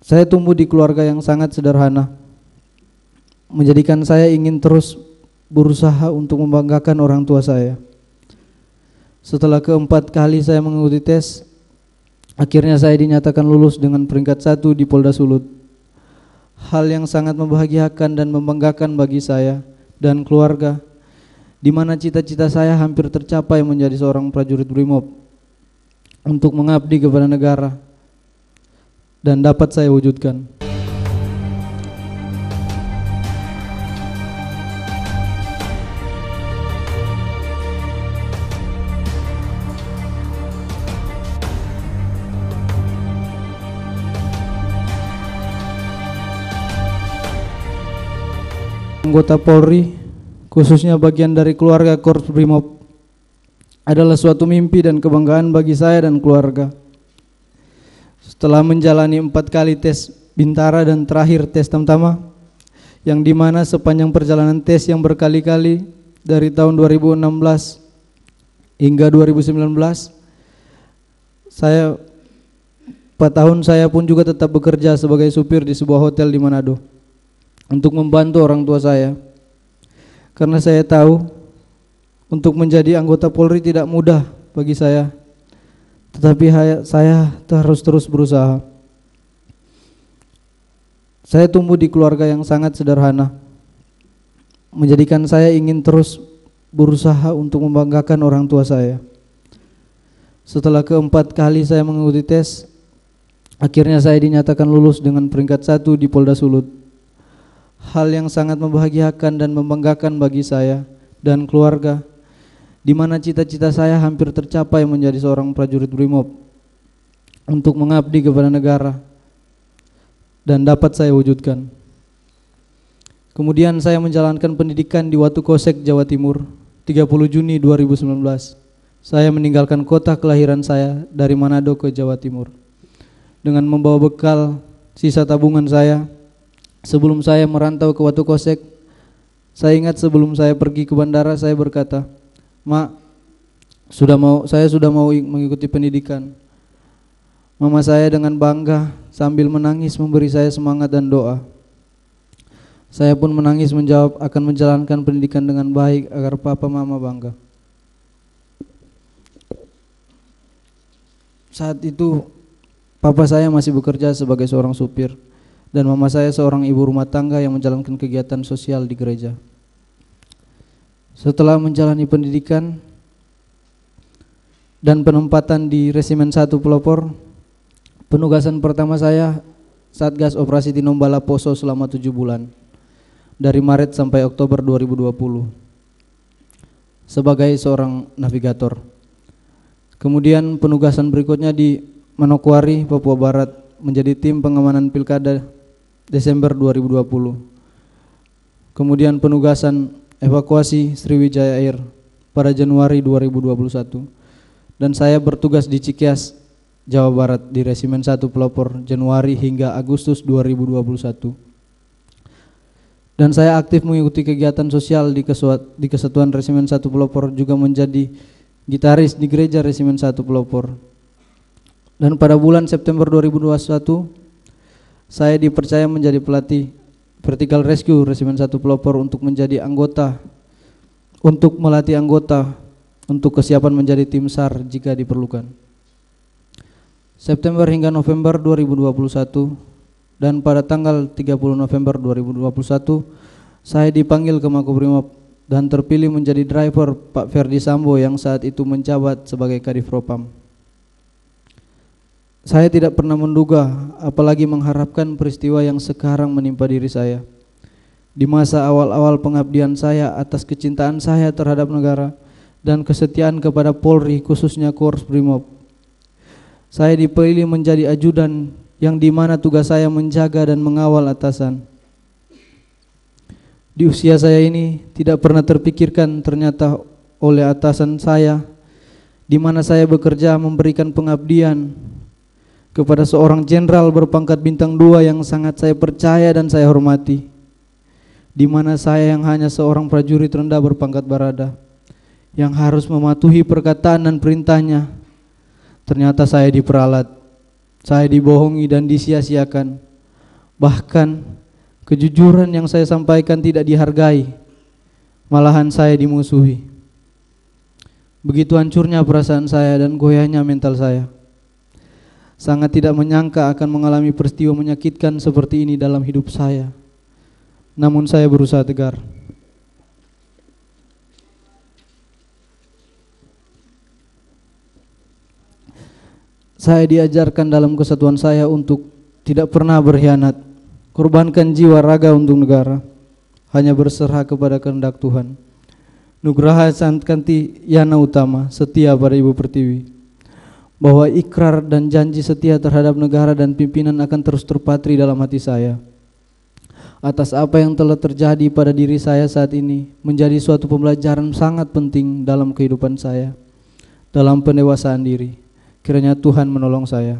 Saya tumbuh di keluarga yang sangat sederhana, menjadikan saya ingin terus berusaha untuk membanggakan orang tua saya. Setelah keempat kali saya mengikuti tes, akhirnya saya dinyatakan lulus dengan peringkat 1 di Polda Sulut. Hal yang sangat membahagiakan dan membanggakan bagi saya dan keluarga, di mana cita-cita saya hampir tercapai menjadi seorang prajurit Brimob untuk mengabdi kepada negara, dan dapat saya wujudkan. Anggota Polri, khususnya bagian dari keluarga Korps Brimob, adalah suatu mimpi dan kebanggaan bagi saya dan keluarga. Setelah menjalani 4 kali tes Bintara dan terakhir tes Tamtama, yang dimana sepanjang perjalanan tes yang berkali-kali dari tahun 2016 hingga 2019, 4 tahun saya pun juga tetap bekerja sebagai supir di sebuah hotel di Manado untuk membantu orang tua saya. Karena saya tahu untuk menjadi anggota Polri tidak mudah bagi saya, tetapi saya harus terus berusaha. Saya tumbuh di keluarga yang sangat sederhana, menjadikan saya ingin terus berusaha untuk membanggakan orang tua saya. Setelah keempat kali saya mengikuti tes, akhirnya saya dinyatakan lulus dengan peringkat 1 di Polda Sulut. Hal yang sangat membahagiakan dan membanggakan bagi saya dan keluarga, di mana cita-cita saya hampir tercapai menjadi seorang prajurit Brimob untuk mengabdi kepada negara, dan dapat saya wujudkan. Kemudian saya menjalankan pendidikan di Watu Kosek, Jawa Timur, 30 Juni 2019. Saya meninggalkan kota kelahiran saya dari Manado ke Jawa Timur dengan membawa bekal sisa tabungan saya. Sebelum saya merantau ke Watu Kosek, saya ingat sebelum saya pergi ke bandara, saya berkata, "Mak, saya sudah mau mengikuti pendidikan." Mama saya dengan bangga sambil menangis memberi saya semangat dan doa. Saya pun menangis menjawab akan menjalankan pendidikan dengan baik agar papa mama bangga. Saat itu papa saya masih bekerja sebagai seorang supir, dan mama saya seorang ibu rumah tangga yang menjalankan kegiatan sosial di gereja. Setelah menjalani pendidikan dan penempatan di Resimen 1 Pelopor, penugasan pertama saya Satgas Operasi Tinombala Poso selama 7 bulan, dari Maret sampai Oktober 2020, sebagai seorang navigator. Kemudian penugasan berikutnya di Manokwari, Papua Barat, menjadi tim pengamanan Pilkada Desember 2020. Kemudian penugasan evakuasi Sriwijaya Air pada Januari 2021. Dan saya bertugas di Cikeas, Jawa Barat di Resimen 1 Pelopor Januari hingga Agustus 2021. Dan saya aktif mengikuti kegiatan sosial di Kesatuan Resimen 1 Pelopor, juga menjadi gitaris di gereja Resimen 1 Pelopor. Dan pada bulan September 2021, saya dipercaya menjadi pelatih Vertical Rescue Resimen 1 Pelopor untuk melatih anggota untuk kesiapan menjadi tim SAR jika diperlukan. September hingga November 2021, dan pada tanggal 30 November 2021, saya dipanggil ke Makobrimob dan terpilih menjadi driver Pak Ferdi Sambo yang saat itu menjabat sebagai Kadif Propam. Saya tidak pernah menduga, apalagi mengharapkan peristiwa yang sekarang menimpa diri saya. Di masa awal-awal pengabdian saya atas kecintaan saya terhadap negara dan kesetiaan kepada Polri, khususnya Korps Brimob, saya dipilih menjadi ajudan yang dimana tugas saya menjaga dan mengawal atasan. Di usia saya ini tidak pernah terpikirkan ternyata oleh atasan saya, di mana saya bekerja memberikan pengabdian kepada seorang jenderal berpangkat bintang 2 yang sangat saya percaya dan saya hormati, di mana saya yang hanya seorang prajurit rendah berpangkat barada yang harus mematuhi perkataan dan perintahnya, ternyata saya diperalat, saya dibohongi dan disia-siakan. Bahkan kejujuran yang saya sampaikan tidak dihargai, malahan saya dimusuhi. Begitu hancurnya perasaan saya dan goyahnya mental saya. Sangat tidak menyangka akan mengalami peristiwa menyakitkan seperti ini dalam hidup saya. Namun saya berusaha tegar. Saya diajarkan dalam kesatuan saya untuk tidak pernah berkhianat, korbankan jiwa raga untuk negara, hanya berserah kepada kehendak Tuhan. Nugraha Sankanti Yana Utama, setia pada Ibu Pertiwi, bahwa ikrar dan janji setia terhadap negara dan pimpinan akan terus terpatri dalam hati saya. Atas apa yang telah terjadi pada diri saya saat ini menjadi suatu pembelajaran sangat penting dalam kehidupan saya, dalam pendewasaan diri. Kiranya Tuhan menolong saya.